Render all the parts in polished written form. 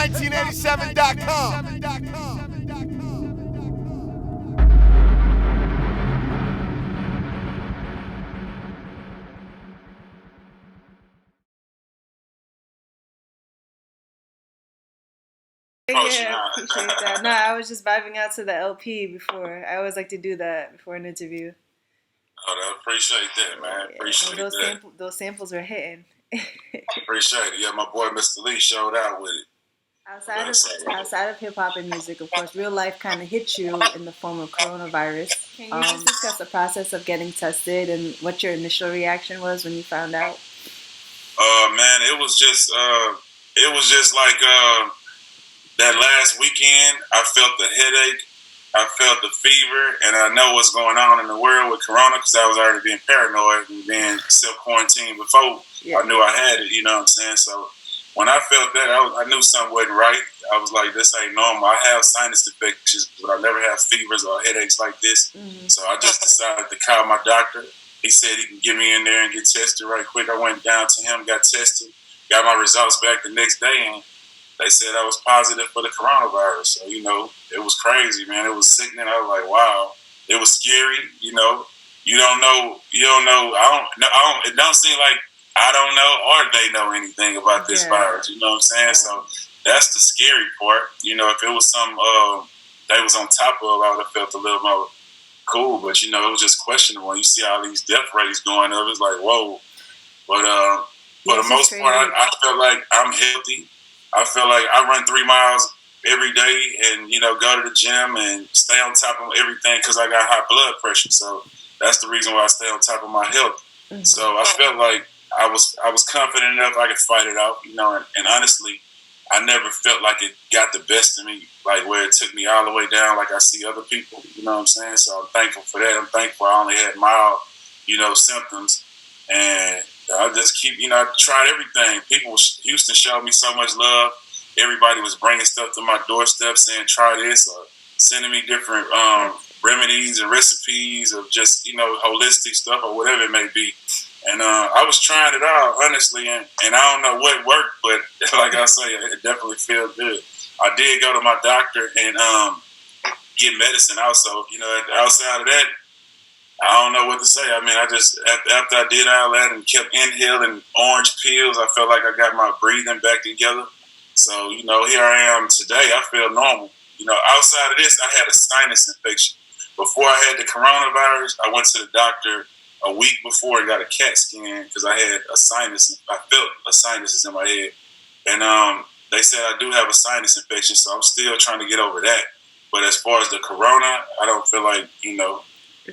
HipHopSince1987.com. Yeah, appreciate that. No, I was just vibing out to the LP before. I always like to do that before an interview. Oh, I appreciate that, man. Yeah, Appreciate that. Those samples were hitting. Appreciate it. Yeah, my boy Mr. Lee showed out with it. Outside of hip hop and music, of course, real life kind of hit you in the form of coronavirus. Can you just discuss the process of getting tested and what your initial reaction was when you found out? Man, it was just like that last weekend. I felt the headache, I felt the fever, and I know what's going on in the world with Corona because I was already being paranoid and being self-quarantined before. Yeah. I knew I had it, you know what I'm saying? So when I felt that, I knew something wasn't right. I was like, this ain't normal. I have sinus infections, but I never have fevers or headaches like this. Mm-hmm. So I just decided to call my doctor. He said he can get me in there and get tested right quick. I went down to him, got tested, got my results back the next day, and they said I was positive for the coronavirus. So, you know, it was crazy, man. It was sickening. I was like, wow. It was scary, you know. You don't know. It don't seem like I don't know or they know anything about this virus. You know what I'm saying? Yeah. So that's the scary part. You know, if it was something they was on top of, I would have felt a little more cool. But, you know, it was just questionable. You see all these death rates going up. It's like, whoa. But for the most part, I feel like I'm healthy. I feel like I run 3 miles every day and, you know, go to the gym and stay on top of everything because I got high blood pressure. So that's the reason why I stay on top of my health. Mm-hmm. So I felt like I was confident enough I could fight it out, you know, and honestly, I never felt like it got the best of me, like where it took me all the way down like I see other people, you know what I'm saying? So I'm thankful for that. I'm thankful I only had mild, you know, symptoms. And I just keep, you know, I tried everything. Houston showed me so much love. Everybody was bringing stuff to my doorstep saying, try this, or sending me different remedies and recipes of just, you know, holistic stuff or whatever it may be. And I was trying it out, honestly, and I don't know what worked, but like I say, it definitely felt good. I did go to my doctor and get medicine also. You know, outside of that, I don't know what to say. I mean, I just, after I did all that and kept inhaling orange pills, I felt like I got my breathing back together. So, you know, here I am today. I feel normal. You know, outside of this, I had a sinus infection. Before I had the coronavirus, I went to the doctor a week before I got a CAT scan because I had a sinus. I felt a sinuses in my head. And they said I do have a sinus infection, so I'm still trying to get over that. But as far as the corona, I don't feel like, you know,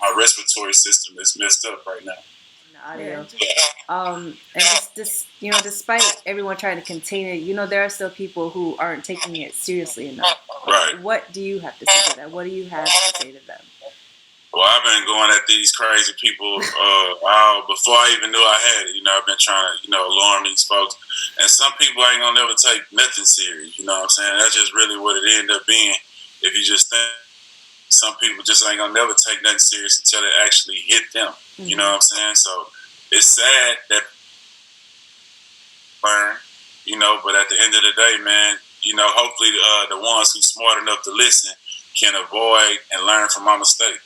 my respiratory system is messed up right now. Audio. And just you know, despite everyone trying to contain it, you know, there are still people who aren't taking it seriously enough. Right. What do you have to say to them? What do you have to say to them? Well, I've been going at these crazy people before I even knew I had it. You know, I've been trying to, you know, alarm these folks. And some people ain't gonna never take nothing serious. You know what I'm saying? That's just really what it ended up being. If you just think. Some people just ain't gonna never take nothing serious until it actually hit them. Mm-hmm. You know what I'm saying? So it's sad that learn, you know, but at the end of the day, man, you know, hopefully the ones who's smart enough to listen can avoid and learn from my mistake.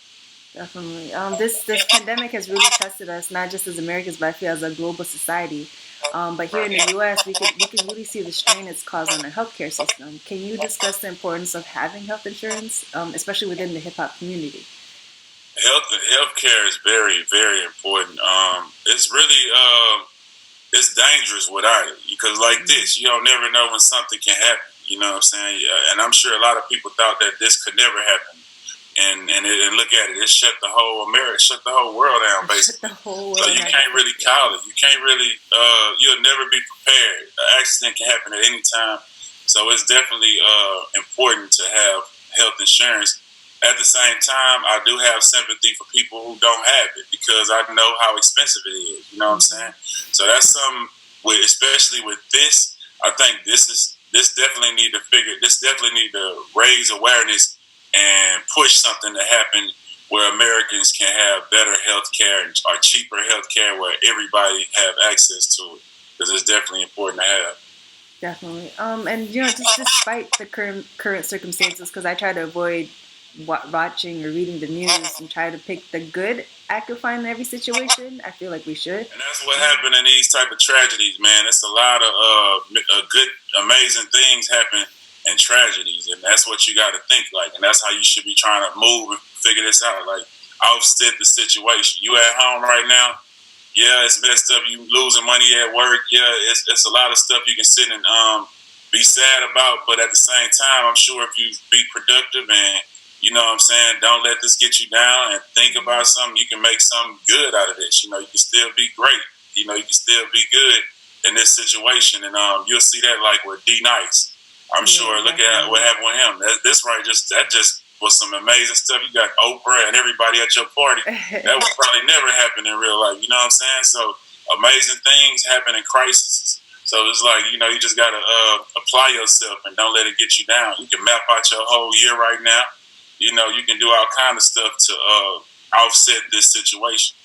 Definitely. This pandemic has really tested us, not just as Americans, but I feel as a global society. But here in the U.S., we can really see the strain it's caused on the healthcare system. Can you discuss the importance of having health insurance, especially within the hip hop community? Healthcare is very, very important. It's really it's dangerous without it because, like this, you don't never know when something can happen. You know what I'm saying? And I'm sure a lot of people thought that this could never happen. And look at it, it shut the whole world down, basically. So you can't really call it. You can't really, you'll never be prepared. An accident can happen at any time. So it's definitely important to have health insurance. At the same time, I do have sympathy for people who don't have it because I know how expensive it is. You know what I'm saying? So that's something, especially with this, I think this definitely need to raise awareness and push something to happen where Americans can have better health care or cheaper health care where everybody have access to it because it's definitely important to have. Definitely. And just despite the current circumstances, because I try to avoid watching or reading the news and try to pick the good I could find in every situation. I feel like we should. And that's what happened in these type of tragedies, man. It's a lot of good, amazing things happen in tragedies, and that's what you got to think like, and that's how you should be trying to move and figure this out. Like, offset the situation. You at home right now? Yeah, it's messed up. You losing money at work. Yeah, it's a lot of stuff you can sit and be sad about. But at the same time, I'm sure if you be productive and you know what I'm saying, don't let this get you down and think about something, you can make something good out of this. You know, you can still be great. You know, you can still be good in this situation. And you'll see that like with D Nice. I'm sure. Look at what happened with him. That just was some amazing stuff. You got Oprah and everybody at your party. That would probably never happen in real life. You know what I'm saying? So amazing things happen in crises. So it's like, you know, you just got to apply yourself and don't let it get you down. You can map out your whole year right now. You know, you can do all kind of stuff to offset this situation.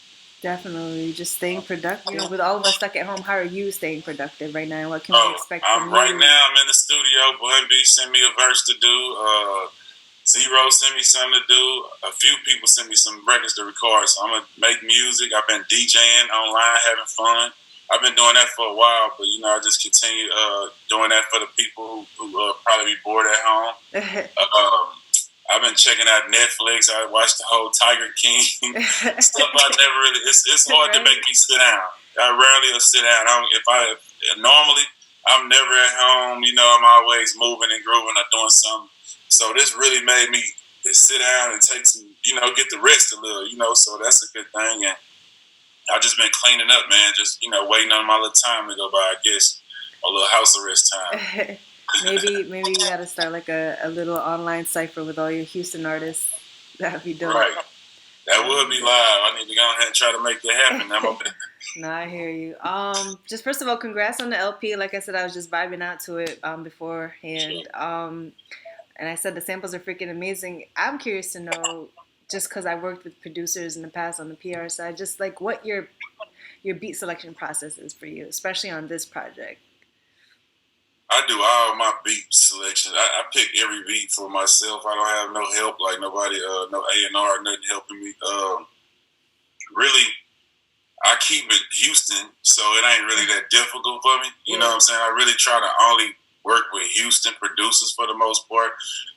Definitely, just staying productive. You know, with all of us stuck at home, how are you staying productive right now? And what can we expect from you? Right now, I'm in the studio. Bun B sent me a verse to do. Zero sent me something to do. A few people sent me some records to record. So I'm gonna make music. I've been DJing online, having fun. I've been doing that for a while, but you know, I just continue doing that for the people who probably be bored at home. I've been checking out Netflix. I watched the whole Tiger King stuff. I never really. It's hard to make me sit down. I rarely will sit down. Normally I'm never at home. You know, I'm always moving and grooving or doing something. So this really made me sit down and take some. You know, get the rest a little. You know, so that's a good thing. And I've just been cleaning up, man. Just waiting on my little time to go by. I guess a little house arrest time. Maybe you gotta start like a little online cipher with all your Houston artists. That'd be dope. Right. That would be live. I need to go ahead and try to make that happen. No, I hear you. Just first of all, congrats on the LP. Like I said, I was just vibing out to it beforehand. Sure. And I said the samples are freaking amazing. I'm curious to know, just because I worked with producers in the past on the PR side, just like what your beat selection process is for you, especially on this project. I do all my beat selections. I pick every beat for myself. I don't have no help, like nobody, no A&R, nothing helping me. Really, I keep it Houston, so it ain't really that difficult for me. You know what I'm saying? I really try to only work with Houston producers for the most part.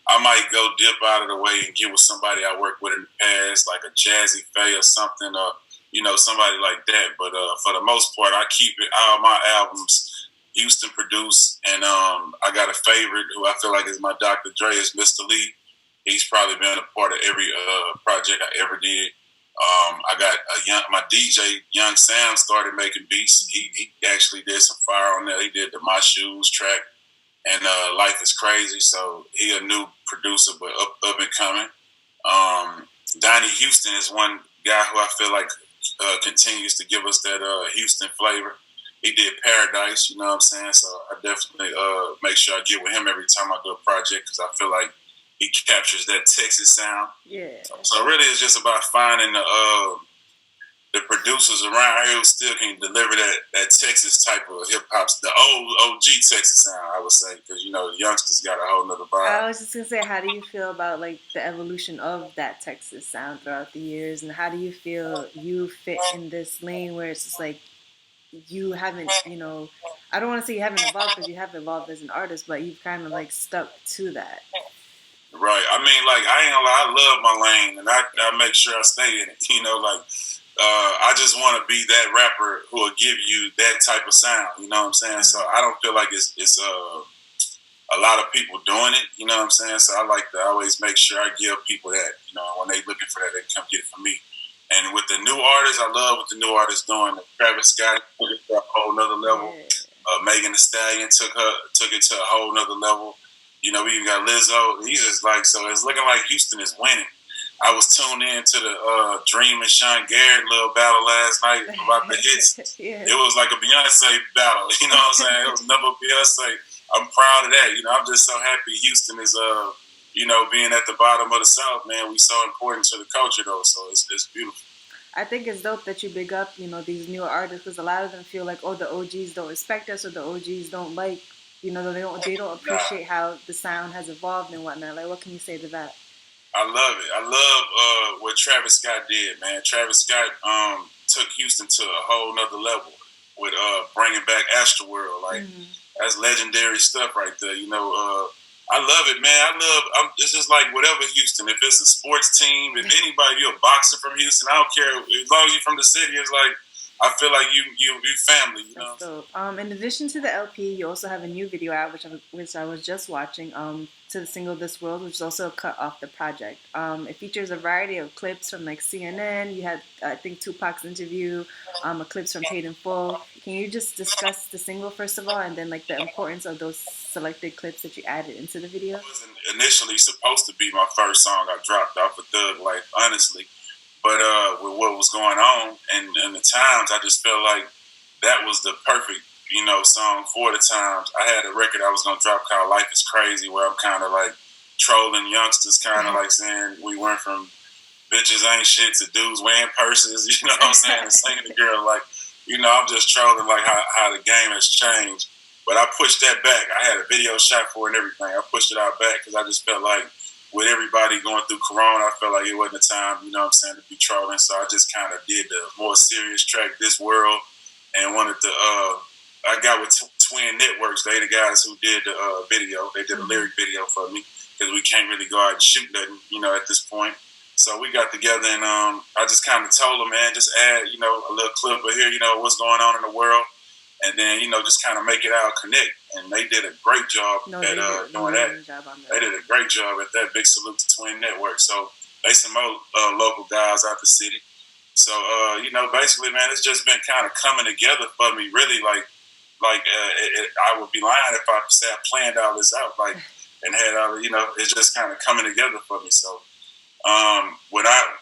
I might go dip out of the way and get with somebody I worked with in the past, like a Jazzy Faye or something, or somebody like that. But for the most part, I keep it all my albums Houston produced, and I got a favorite who I feel like is my Dr. Dre is Mr. Lee. He's probably been a part of every project I ever did. I got my DJ Young Sam started making beats. He actually did some fire on there. He did the My Shoes track and Life is Crazy. So he a new producer, but up and coming. Donnie Houston is one guy who I feel like continues to give us that Houston flavor. He did Paradise, you know what I'm saying? So I definitely make sure I get with him every time I do a project because I feel like he captures that Texas sound. Yeah. So really it's just about finding the producers around here who still can deliver that Texas type of hip-hop, the old OG Texas sound, I would say, because, the youngsters got a whole nother vibe. I was just going to say, how do you feel about, like, the evolution of that Texas sound throughout the years, and how do you feel you fit in this lane where it's just like, you haven't, I don't want to say you haven't evolved because you have evolved as an artist, but you've kind of like stuck to that. Right. I mean, like, I ain't gonna lie, I love my lane and I make sure I stay in it. I just want to be that rapper who will give you that type of sound. You know what I'm saying? So I don't feel like it's a lot of people doing it. You know what I'm saying? So I like to always make sure I give people that. When they looking for that, they come get it from me. And with the new artists, I love what the new artists doing. Travis Scott took it to a whole nother level. Megan Thee Stallion took it to a whole nother level. We even got Lizzo. He's just like, so it's looking like Houston is winning. I was tuned in to the Dream and Sean Garrett little battle last night about the hits. It was like a Beyonce battle. You know what I'm saying? It was another Beyonce. I'm proud of that. I'm just so happy Houston is being at the bottom of the South, man. We so important to the culture, though, so it's beautiful. I think it's dope that you big up, these newer artists, because a lot of them feel like, oh, the OGs don't respect us, or the OGs don't like, You know, they don't appreciate how the sound has evolved and whatnot. Like, what can you say to that? I love it. I love what Travis Scott did, man. Travis Scott took Houston to a whole nother level with bringing back Astroworld. Like, that's legendary stuff right there. You know, I love it, man. It's just like whatever Houston. If it's a sports team, if anybody, you're a boxer from Houston, I don't care. As long as you're from the city, it's like, I feel like you family, you know. So, in addition to the LP, you also have a new video out, which I was just watching. To the single "This World," which is also a cut off the project. It features a variety of clips from like CNN. You had, I think, Tupac's interview, a clips from Paid in Full. Can you just discuss the single first of all, and then like the importance of those selected clips that you added into the video? It was initially supposed to be my first song I dropped off of Thug Life, honestly. But with what was going on and the times, I just felt like that was the perfect, you know, song for the times. I had a record I was going to drop called Life is Crazy, where I'm kind of like trolling youngsters, kind of like saying we went from bitches ain't shit to dudes wearing purses, you know what I'm saying, and singing to girls like, you know, I'm just trolling like how the game has changed. But I pushed that back. I had a video shot for it and everything. I pushed it out back because I just felt like with everybody going through Corona, I felt like it wasn't the time, you know what I'm saying, to be trolling. So I just kind of did the more serious track, This World, and wanted to, I got with Twin Networks. They the guys who did the video. They did a lyric video for me because we can't really go out and shoot nothing, you know, at this point. So we got together and I just kind of told them, man, just add, you know, a little clip of here, you know, what's going on in the world. And then, you know, just kind of make it out connect. And they did a great job at doing that. They did a great job at that. Big salute to Twin Network. So they some more local guys out the city. So, you know, basically, man, it's just been kind of coming together for me, really. I would be lying if I said I planned all this out, like, and had all, you know, it's just kind of coming together for me. So, when I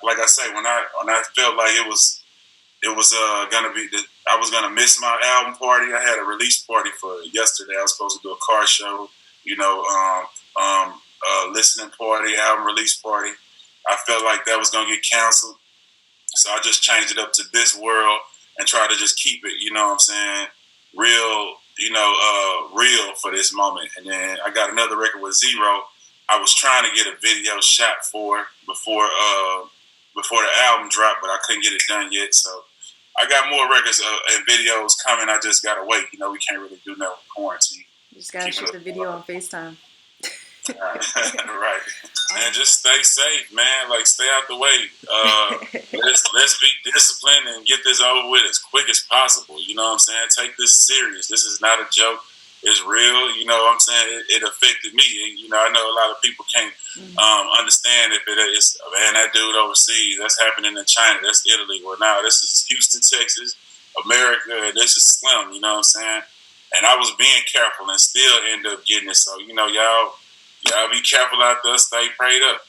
felt like it was gonna be I was gonna miss my album party. I had a release party for yesterday. I was supposed to do a car show, you know, listening party, album release party. I felt like that was gonna get canceled, so I just changed it up to This World and try to just keep it, you know what I'm saying, real, you know, real for this moment. And then I got another record with Zero. I was trying to get a video shot for before the album dropped, but I couldn't get it done yet. So I got more records and videos coming. I just gotta wait. You know, we can't really do nothing with quarantine. You just gotta shoot the video on FaceTime. Right. And just stay safe, man. Like, stay out the way. Let's be disciplined and get this over with as quick as possible. You know what I'm saying? Take this serious. This is not a joke. It's real. You know what I'm saying? It affected me. And, you know, I know a lot of people can't understand if it is, man, that dude overseas, that's happening in China, that's Italy. Well, now this is Houston, Texas, America. This is Slim. You know what I'm saying? And I was being careful and still end up getting it. So, you know, y'all be careful out there. Stay prayed up.